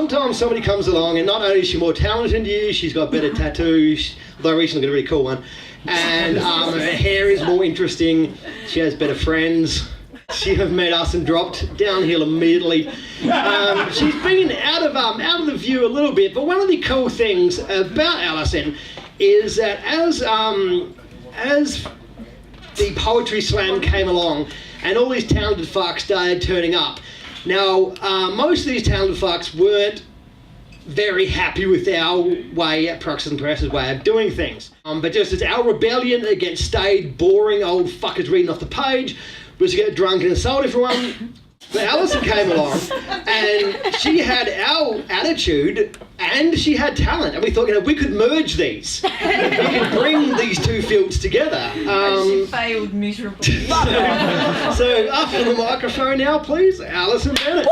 sometimes somebody comes along and not only is she more talented than you, she's got better tattoos, although I recently got a really cool one, and her hair is more interesting, she has better friends. She have met us and dropped downhill immediately. She's been out of the view a little bit, but one of the cool things about Alison is that as the poetry slam came along and all these talented fucks started turning up. Now, most of these talented fucks weren't very happy with our way at Paroxysm Press's way of doing things. But just as our rebellion against staid, boring old fuckers reading off the page was to get drunk and insult everyone, but Alison came along and she had our attitude and she had talent, and we thought, we could merge these. We could bring these two fields together. And she failed miserably. So up to the microphone now, please, Alison Bennett.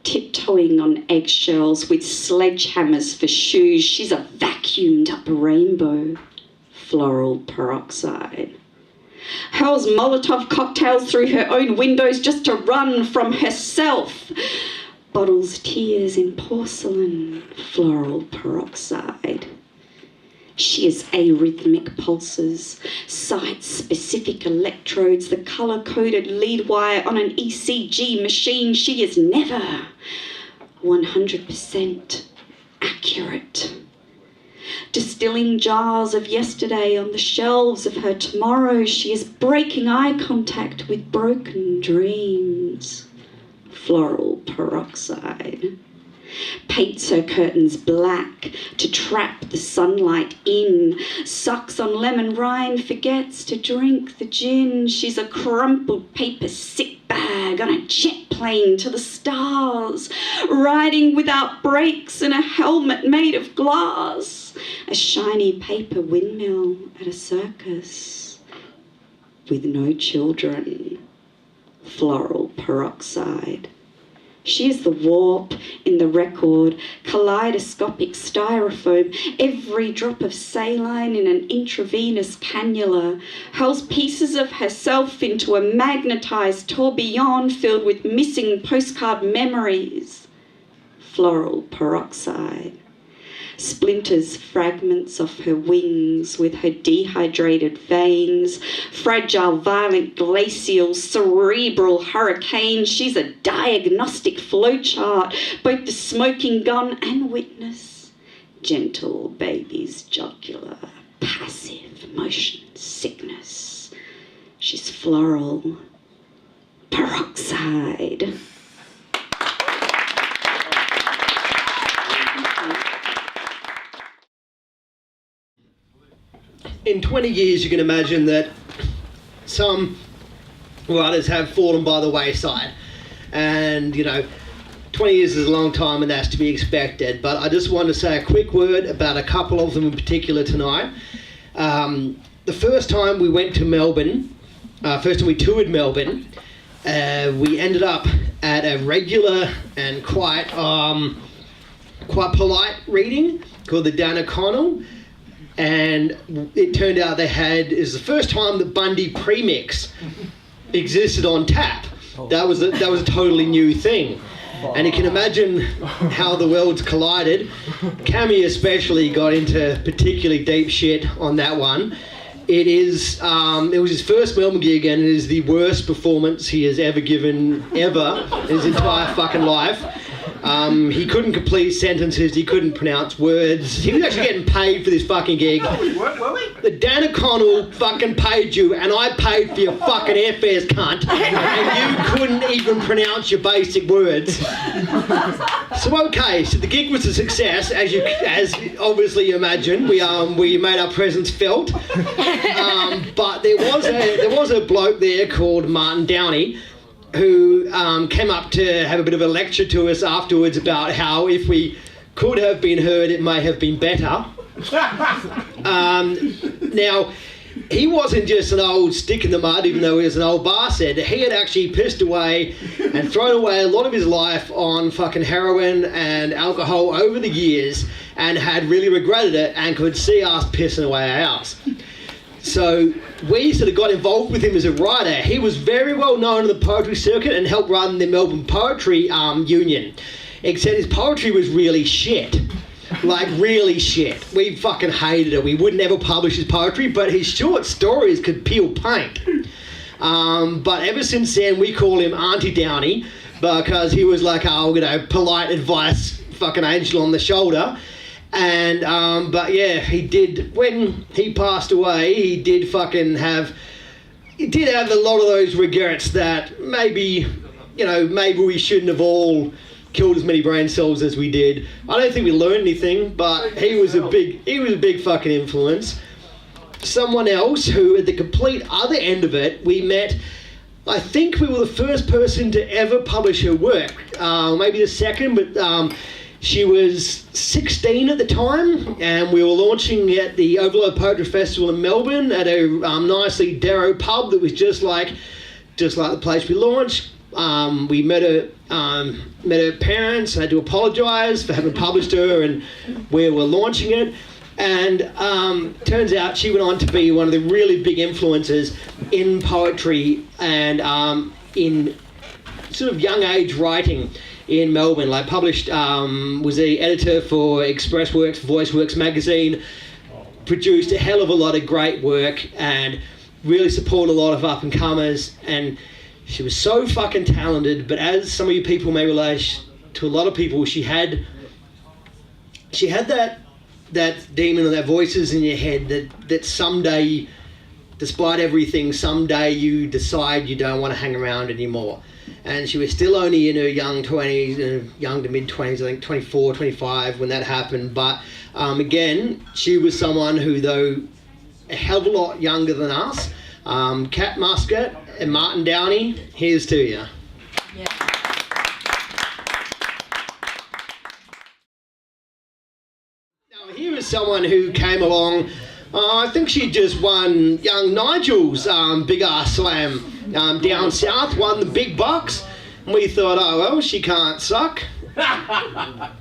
Tiptoeing on eggshells with sledgehammers for shoes, she's a vacuumed up rainbow, floral peroxide. Hurls Molotov cocktails through her own windows just to run from herself. Bottles tears in porcelain, floral peroxide. She is arrhythmic pulses, site-specific electrodes, the colour-coded lead wire on an ECG machine. She is never 100% accurate. Distilling jars of yesterday on the shelves of her tomorrow, she is breaking eye contact with broken dreams. Floral peroxide. Paints her curtains black to trap the sunlight in, sucks on lemon rind, forgets to drink the gin. She's a crumpled paper sick bag on a jet plane to the stars, riding without brakes in a helmet made of glass, a shiny paper windmill at a circus with no children. Floral peroxide. She is the warp in the record, kaleidoscopic styrofoam, every drop of saline in an intravenous cannula, hurls pieces of herself into a magnetised tourbillon filled with missing postcard memories. Floral peroxide. Splinters fragments of her wings with her dehydrated veins, fragile, violent, glacial, cerebral hurricane. She's a diagnostic flowchart, both the smoking gun and witness. Gentle baby's jugular, passive motion sickness. She's floral peroxide. In 20 years, you can imagine that some writers have fallen by the wayside. And, 20 years is a long time and that's to be expected. But I just want to say a quick word about a couple of them in particular tonight. The first time we went to Melbourne, first time we toured Melbourne, we ended up at a regular and quite polite reading called the Dan O'Connell. And it turned out it was the first time that Bundy Premix existed on tap. That was a totally new thing. And you can imagine how the worlds collided. Cammy especially got into particularly deep shit on that one. It was his first Melbourne gig and it is the worst performance he has ever given, ever, in his entire fucking life. He couldn't complete sentences, he couldn't pronounce words. He was actually getting paid for this fucking gig. No, we weren't, were we? The Dan O'Connell fucking paid you, and I paid for your fucking airfares, cunt. And you couldn't even pronounce your basic words. So okay, so the gig was a success, as obviously you imagine. We made our presence felt. But there was a bloke there called Martin Downey, who came up to have a bit of a lecture to us afterwards about how if we could have been heard, it may have been better. Now, he wasn't just an old stick in the mud, even though he was an old bastard. He had actually pissed away and thrown away a lot of his life on fucking heroin and alcohol over the years. and had really regretted it and could see us pissing away our house. So we sort of got involved with him as a writer. He was very well known in the poetry circuit and helped run the Melbourne Poetry Union. Except his poetry was really shit. Like, really shit. We fucking hated it. We would never publish his poetry, but his short stories could peel paint. But ever since then, we call him Auntie Downey, because he was like our, polite advice fucking angel on the shoulder. And, but yeah, he did, when he passed away, he did have a lot of those regrets that maybe we shouldn't have all killed as many brain cells as we did. I don't think we learned anything, but he was a big fucking influence. Someone else who, at the complete other end of it, we met. I think we were the first person to ever publish her work, maybe the second, but she was 16 at the time, and we were launching at the Overload Poetry Festival in Melbourne at a nicely Darrow pub that was just like the place we launched. We met her parents. I had to apologise for having published her and where we're launching it. And turns out she went on to be one of the really big influences in poetry and in sort of young age writing in Melbourne. Like published, was the editor for Expressworks, VoiceWorks magazine, produced a hell of a lot of great work and really supported a lot of up and comers. And she was so fucking talented, but as some of you people may relate to a lot of people, she had that demon or that voices in your head that someday, despite everything, someday you decide you don't want to hang around anymore. And she was still only in her young 20s, young to mid-20s, I think 24, 25 when that happened. But again, she was someone who, though a hell of a lot younger than us, Cat Muscat and Martin Downey, here's to you. Yeah. Now here is someone who came along, I think she just won young Nigel's Big Ass Slam down south, won the big bucks, and we thought, oh well, she can't suck.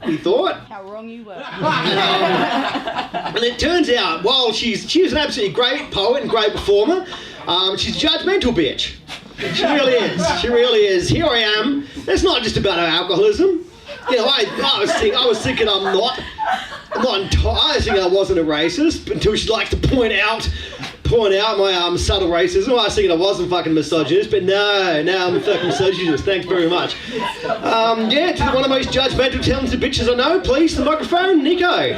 We thought. How wrong you were. And it turns out, while she's an absolutely great poet and great performer, she's a judgmental bitch. She really is. She really is. Here I am. It's not just about her alcoholism. I was thinking I was thinking I wasn't a racist until she likes to point out my subtle racism. I was thinking I wasn't fucking misogynist, but no, I'm a fucking misogynist. Thanks very much. To one of the most judgmental, talented bitches I know, please, the microphone, Nico.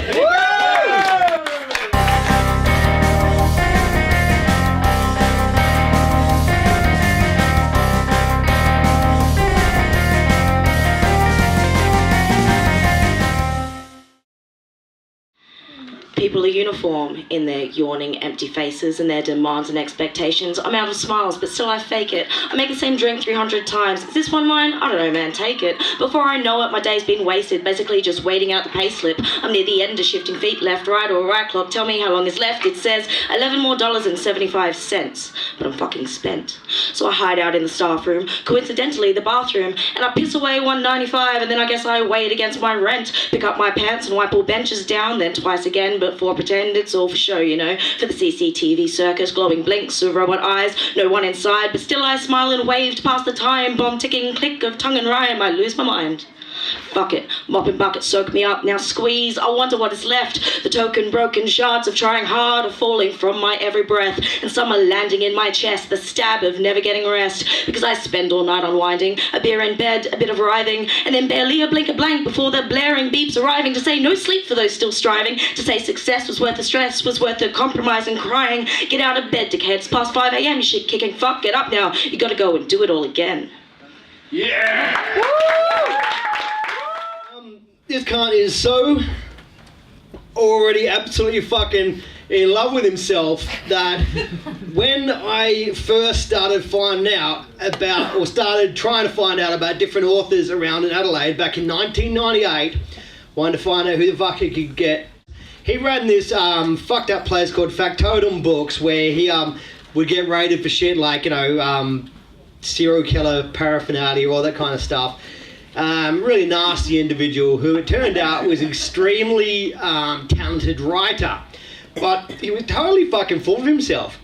People are uniform in their yawning, empty faces and their demands and expectations. I'm out of smiles, but still I fake it. I make the same drink 300 times. Is this one mine? I don't know, man, take it. Before I know it, my day's been wasted, basically just waiting out the pay slip. I'm near the end of shifting feet, left, right, or right clock. Tell me how long is left. It says $11 more and 75 cents. But I'm fucking spent. So I hide out in the staff room, coincidentally the bathroom, and I piss away $1.95, and then I guess I weigh it against my rent, pick up my pants and wipe all benches down, then twice again, but for pretend it's all for show, for the CCTV circus, glowing blinks of robot eyes, no one inside, but still I smile and waved past the time bomb ticking click of tongue and rhyme. I lose my mind. Fuck it, mopping buckets soak me up, now squeeze, I wonder what is left. The token broken shards of trying hard are falling from my every breath, and some are landing in my chest, the stab of never getting rest, because I spend all night unwinding, a beer in bed, a bit of writhing, and then barely a blink of blank before the blaring beeps arriving to say no sleep for those still striving, to say success was worth the stress, was worth the compromise and crying. Get out of bed, dickhead, it's past 5 a.m, you shit kicking fuck, get up now, you gotta go and do it all again. Yeah! Woo! This cunt is so already absolutely fucking in love with himself that when I first started trying to find out about different authors around in Adelaide back in 1998, wanted to find out who the fuck he could get, he ran this fucked up place called Factotum Books where he would get rated for shit like, serial killer paraphernalia, all that kind of stuff. really nasty individual who it turned out was extremely talented writer. But he was totally fucking full of himself.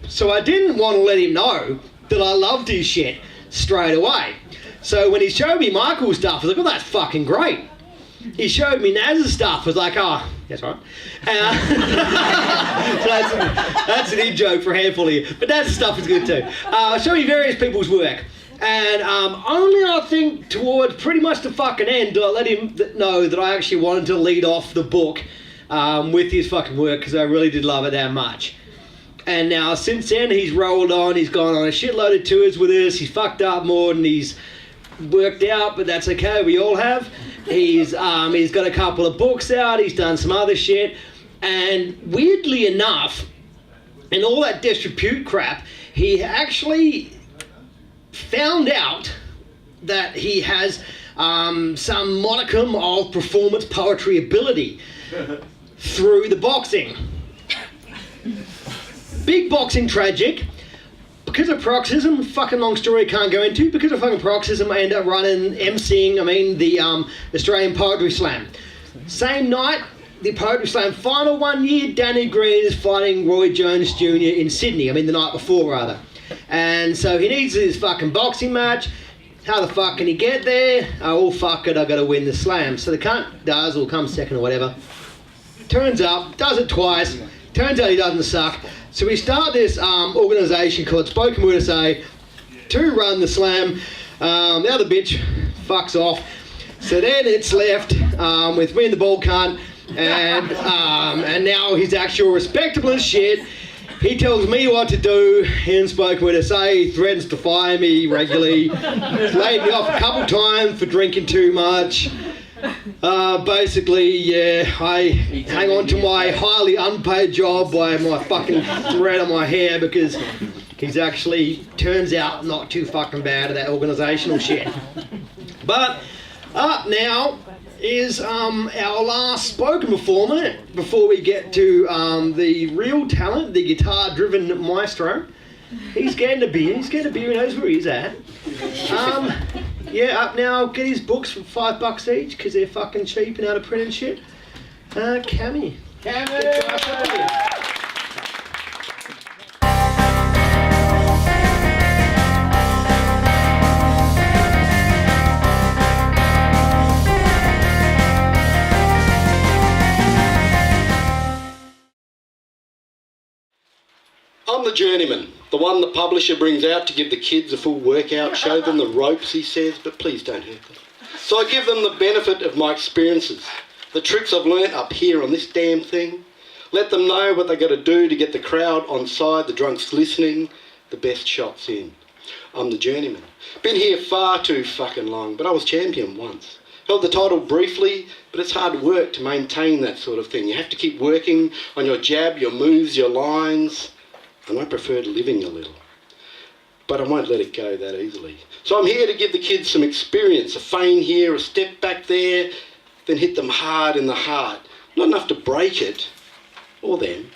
So I didn't want to let him know that I loved his shit straight away. So when he showed me Michael's stuff, I was like, oh, that's fucking great. He showed me Naz's stuff. I was like, oh, that's right. So that's an in-joke for a handful of you. But Naz's stuff is good too. Showed me various people's work. And only I think towards pretty much the fucking end did I let him know that I actually wanted to lead off the book with his fucking work, because I really did love it that much. And now since then he's rolled on, he's gone on a shitload of tours with us, he's fucked up more than he's worked out, but that's okay, we all have. He's got a couple of books out, he's done some other shit, and weirdly enough, in all that disrepute crap, he actually found out that he has some modicum of performance poetry ability through the boxing. Big boxing tragic. Because of Paroxysm, fucking long story I can't go into, because of fucking Paroxysm I ended up emceeing the Australian Poetry Slam. Same night, the Poetry Slam final one year, Danny Green is fighting Roy Jones Jr. in Sydney, the night before rather. And so he needs his fucking boxing match. How the fuck can he get there? Oh, fuck it, I gotta win the slam. So the cunt does, or comes second or whatever. Turns up, does it twice, turns out he doesn't suck. So we start this organisation called Spoken Word SA to run the slam. The other bitch fucks off. So then it's left with me and the bald cunt, and now he's actual respectable as shit. He tells me what to do in Spoken Word SA. He threatens to fire me regularly. He's laid me off a couple times for drinking too much. Basically, yeah, I hang on to my highly unpaid job by my fucking thread on my hair, because he's actually, turns out, not too fucking bad at that organisational shit. But up now is our last spoken performer before we get to the real talent, the guitar-driven maestro. He's getting a beer, he knows where he's at. Yeah, up now, get his books for $5 each, because they're fucking cheap and out of print and shit. Cammy. I'm the journeyman, the one the publisher brings out to give the kids a full workout, show them the ropes, he says, but please don't hurt them. So I give them the benefit of my experiences, the tricks I've learnt up here on this damn thing. Let them know what they got to do to get the crowd on side, the drunks listening, the best shots in. I'm the journeyman. Been here far too fucking long, but I was champion once. Held the title briefly, but it's hard work to maintain that sort of thing. You have to keep working on your jab, your moves, your lines. And I preferred living a little. But I won't let it go that easily. So I'm here to give the kids some experience, a feint here, a step back there, then hit them hard in the heart. Not enough to break it, or them,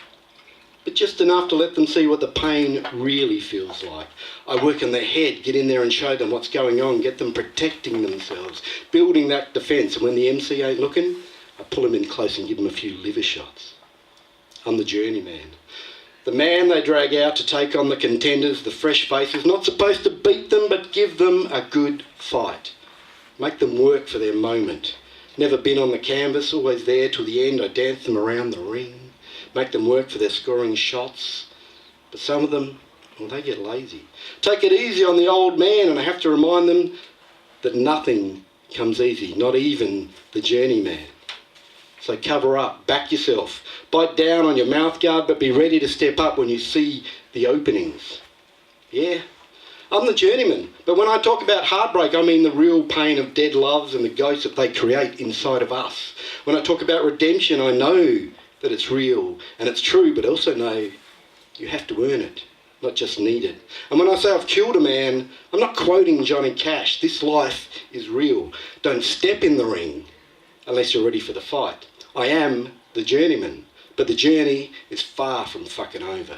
but just enough to let them see what the pain really feels like. I work on their head, get in there and show them what's going on, get them protecting themselves, building that defence. And when the MC ain't looking, I pull them in close and give them a few liver shots. I'm the journeyman. The man they drag out to take on the contenders, the fresh faces, not supposed to beat them, but give them a good fight. Make them work for their moment. Never been on the canvas, always there till the end. I dance them around the ring. Make them work for their scoring shots. But some of them, well, they get lazy. Take it easy on the old man, and I have to remind them that nothing comes easy, not even the journeyman. So cover up, back yourself, bite down on your mouth guard, but be ready to step up when you see the openings. Yeah, I'm the journeyman, but when I talk about heartbreak, I mean the real pain of dead loves and the ghosts that they create inside of us. When I talk about redemption, I know that it's real and it's true, but also know you have to earn it, not just need it. And when I say I've killed a man, I'm not quoting Johnny Cash. This life is real. Don't step in the ring unless you're ready for the fight. I am the journeyman, but the journey is far from fucking over.